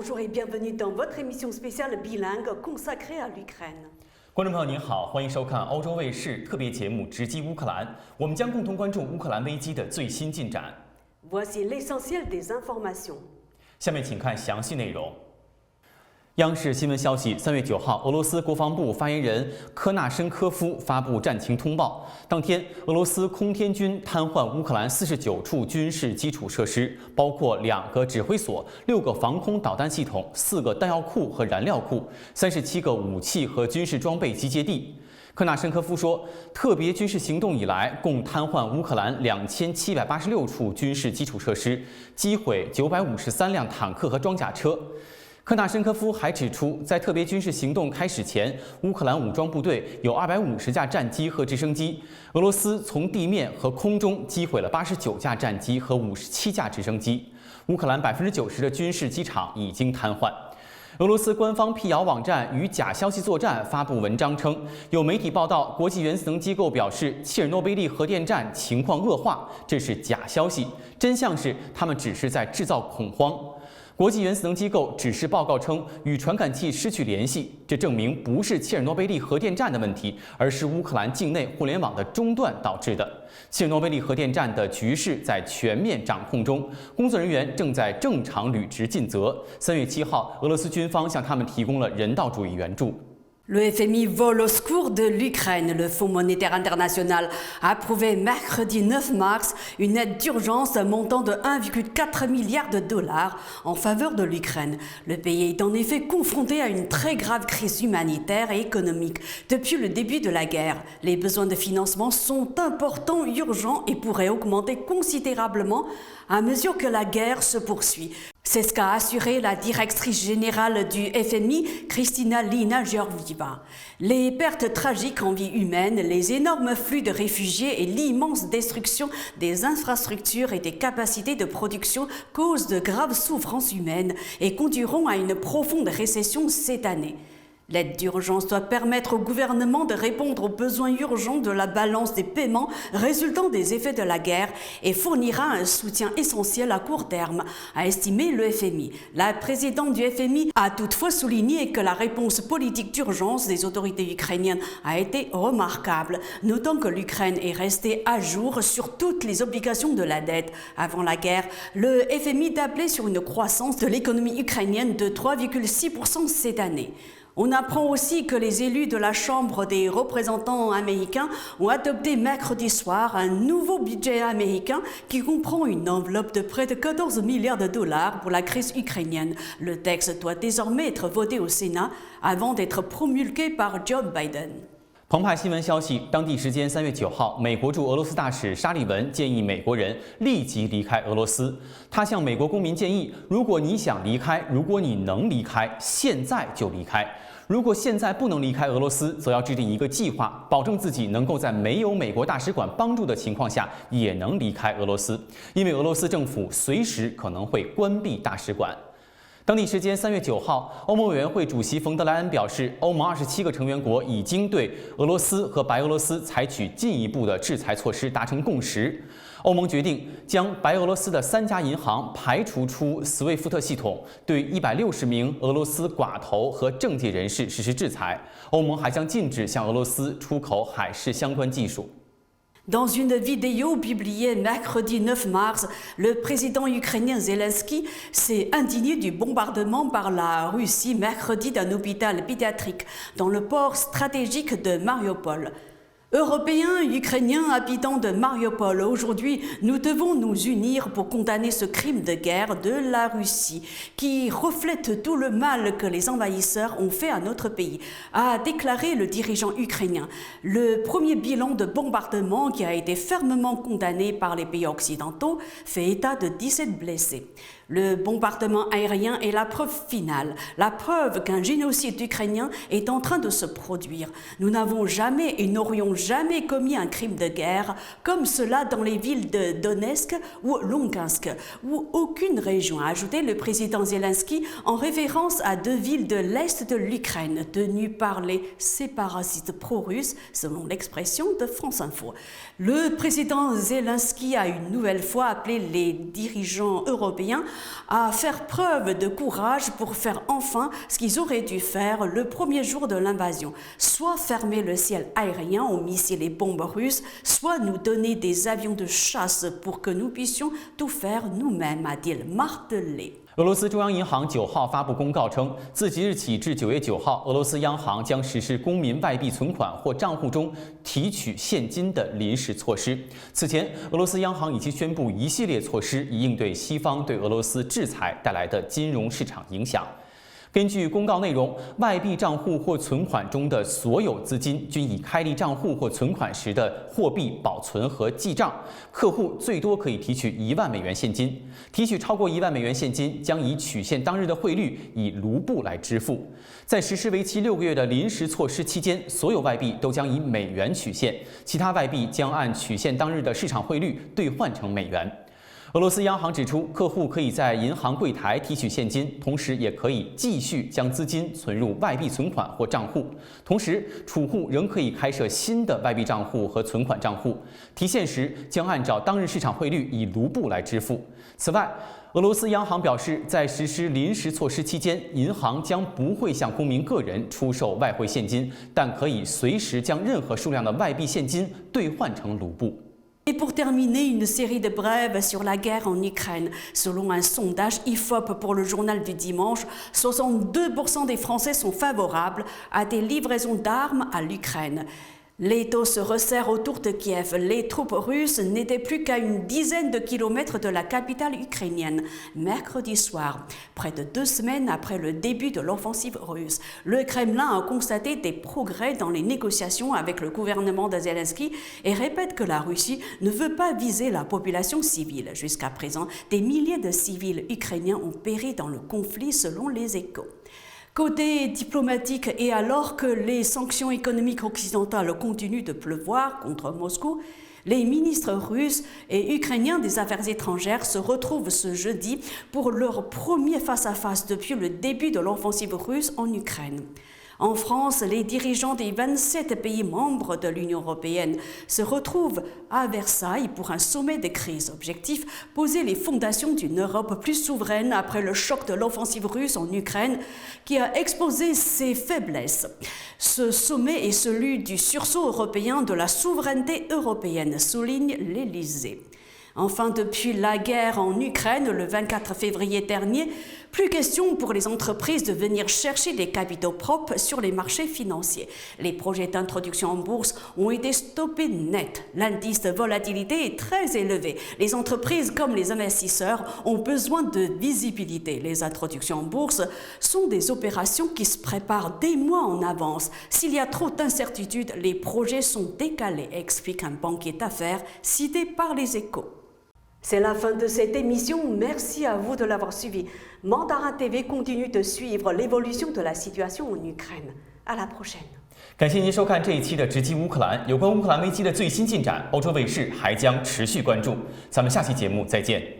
Bonjour et bienvenue dans votre émission spéciale bilingue consacrée à l'Ukraine。观众朋友您好，欢迎收看欧洲卫视特别节目《直击乌克兰》，我们将共同关注乌克兰危机的最新进展。Voici l'essentiel des informations。下面请看详细内容。央视新闻消息，3月9号，俄罗斯国防部发言人科纳申科夫发布战情通报。当天，俄罗斯空天军瘫痪乌克兰49处军事基础设施，包括2个指挥所、6个防空导弹系统、4个弹药库和燃料库、37个武器和军事装备集结地。科纳申科夫说，特别军事行动以来，共瘫痪乌克兰2786处军事基础设施，击毁953辆坦克和装甲车。科纳申科夫还指出，在特别军事行动开始前，乌克兰武装部队有250架战机和直升机，俄罗斯从地面和空中击毁了89架战机和57架直升机。乌克兰90%的军事机场已经瘫痪。俄罗斯官方辟谣网站与假消息作战发布文章称，有媒体报道国际原子能机构表示切尔诺贝利核电站情况恶化，这是假消息，真相是他们只是在制造恐慌。国际原子能机构指示报告称，与传感器失去联系，这证明不是切尔诺贝利核电站的问题，而是乌克兰境内互联网的中断导致的。切尔诺贝利核电站的局势在全面掌控中，工作人员正在正常履职尽责。3月7号，俄罗斯军方向他们提供了人道主义援助。Le FMI vole au secours de l'Ukraine. Le Fonds monétaire international a approuvé mercredi 9 mars une aide d'urgence montant de 1,4 milliard de dollars en faveur de l'Ukraine. Le pays est en effet confronté à une très grave crise humanitaire et économique depuis le début de la guerre. Les besoins de financement sont importants, urgents et pourraient augmenter considérablement à mesure que la guerre se poursuit. C'est ce qu'a assuré la directrice générale du FMI, Kristina Lina Georgieva. Les pertes tragiques en vie humaine, les énormes flux de réfugiés et l'immense destruction des infrastructures et des capacités de production causent de graves souffrances humaines et conduiront à une profonde récession cette année. L'aide d'urgence doit permettre au gouvernement de répondre aux besoins urgents de la balance des paiements résultant des effets de la guerre et fournira un soutien essentiel à court terme, a estimé le FMI. La présidente du FMI a toutefois souligné que la réponse politique d'urgence des autorités ukrainiennes a été remarquable, notant que l'Ukraine est restée à jour sur toutes les obligations de la dette. Avant la guerre, le FMI tablait sur une croissance de l'économie ukrainienne de 3,6% cette année. On apprend aussi que les élus de la Chambre des représentants américains ont adopté mercredi soir un nouveau budget américain qui comprend une enveloppe de près de 14 milliards de dollars pour la crise ukrainienne. Le texte doit désormais être voté au Sénat avant d'être promulgué par Joe Biden. 澎湃新闻消息，当地时间3月9号，美国驻俄罗斯大使沙利文建议美国人立即离开俄罗斯。他向美国公民建议，如果你想离开，如果你能离开，现在就离开。如果现在不能离开俄罗斯，则要制定一个计划，保证自己能够在没有美国大使馆帮助的情况下也能离开俄罗斯，因为俄罗斯政府随时可能会关闭大使馆。当地时间3月9号，欧盟委员会主席冯德莱恩表示，欧盟27个成员国已经对俄罗斯和白俄罗斯采取进一步的制裁措施达成共识。欧盟决定将白俄罗斯的3家银行排除出SWIFT系统，对160名俄罗斯寡头和政界人士实施制裁。欧盟还将禁止向俄罗斯出口海事相关技术。Dans une vidéo publiée mercredi 9 mars, le président ukrainien Zelensky s'est indigné du bombardement par la Russie mercredi d'un hôpital pédiatrique dans le port stratégique de Mariupol. Européens, Ukrainiens, habitants de Mariupol, aujourd'hui, nous devons nous unir pour condamner ce crime de guerre de la Russie qui reflète tout le mal que les envahisseurs ont fait à notre pays, a déclaré le dirigeant ukrainien. Le premier bilan de bombardement qui a été fermement condamné par les pays occidentaux fait état de 17 blessés. Le bombardement aérien est la preuve finale, la preuve qu'un génocide ukrainien est en train de se produire. Nous n'avons jamais et n'aurions jamais commis un crime de guerre comme cela dans les villes de Donetsk ou Lugansk, ou aucune région, a ajouté le président Zelensky en référence à 2 villes de l'est de l'Ukraine tenues par les séparatistes pro-russes, selon l'expression de France Info. Le président Zelensky a une nouvelle fois appelé les dirigeants européens à faire preuve de courage pour faire enfin ce qu'ils auraient dû faire le premier jour de l'invasion, soit fermer le ciel aérien aux missiles et bombes russes, soit nous donner des avions de chasse pour que nous puissions tout faire nous-mêmes, a-t-il martelé. 俄罗斯中央银行9号发布公告称，自即日起至9月9号，俄罗斯央行将实施公民外币存款或账户中提取现金的临时措施。此前，俄罗斯央行已经宣布一系列措施，以应对西方对俄罗斯制裁带来的金融市场影响。 根据公告内容，外币账户或存款中的所有资金均以开立账户或存款时的货币保存和记账。客户最多可以提取1万美元现金，提取超过1万美元现金将以取现当日的汇率以卢布来支付。在实施为期6个月的临时措施期间，所有外币都将以美元取现，其他外币将按取现当日的市场汇率兑换成美元。 俄罗斯央行指出，客户可以在银行柜台提取现金，同时也可以继续将资金存入外币存款或账户。同时，储户仍可以开设新的外币账户和存款账户，提现时将按照当日市场汇率以卢布来支付。此外，俄罗斯央行表示，在实施临时措施期间，银行将不会向公民个人出售外汇现金，但可以随时将任何数量的外币现金兑换成卢布。 Et pour terminer, une série de brèves sur la guerre en Ukraine. Selon un sondage IFOP pour le journal du dimanche, 62% des Français sont favorables à des livraisons d'armes à l'Ukraine. L'étau se resserre autour de Kiev. Les troupes russes n'étaient plus qu'à une dizaine de kilomètres de la capitale ukrainienne. Mercredi soir, près de 2 semaines après le début de l'offensive russe, le Kremlin a constaté des progrès dans les négociations avec le gouvernement de Zelensky et répète que la Russie ne veut pas viser la population civile. Jusqu'à présent, des milliers de civils ukrainiens ont péri dans le conflit selon les Échos. Côté diplomatique, et alors que les sanctions économiques occidentales continuent de pleuvoir contre Moscou, les ministres russes et ukrainiens des Affaires étrangères se retrouvent ce jeudi pour leur premier face-à-face depuis le début de l'offensive russe en Ukraine. En France, les dirigeants des 27 pays membres de l'Union européenne se retrouvent à Versailles pour un sommet de crise. Objectif, poser les fondations d'une Europe plus souveraine après le choc de l'offensive russe en Ukraine qui a exposé ses faiblesses. Ce sommet est celui du sursaut européen de la souveraineté européenne, souligne l'Élysée. Enfin, depuis la guerre en Ukraine, le 24 février dernier, plus question pour les entreprises de venir chercher des capitaux propres sur les marchés financiers. Les projets d'introduction en bourse ont été stoppés net. L'indice de volatilité est très élevé. Les entreprises comme les investisseurs ont besoin de visibilité. Les introductions en bourse sont des opérations qui se préparent des mois en avance. S'il y a trop d'incertitudes, les projets sont décalés, explique un banquier d'affaires cité par les Échos. C'est la fin de cette émission. Merci à vous de l'avoir suivi. Mandarin TV continue de suivre l'évolution de la situation en Ukraine. À la prochaine. 感谢您收看这一期的直击乌克兰。有关乌克兰危机的最新进展，欧洲卫视还将持续关注。咱们下期节目再见。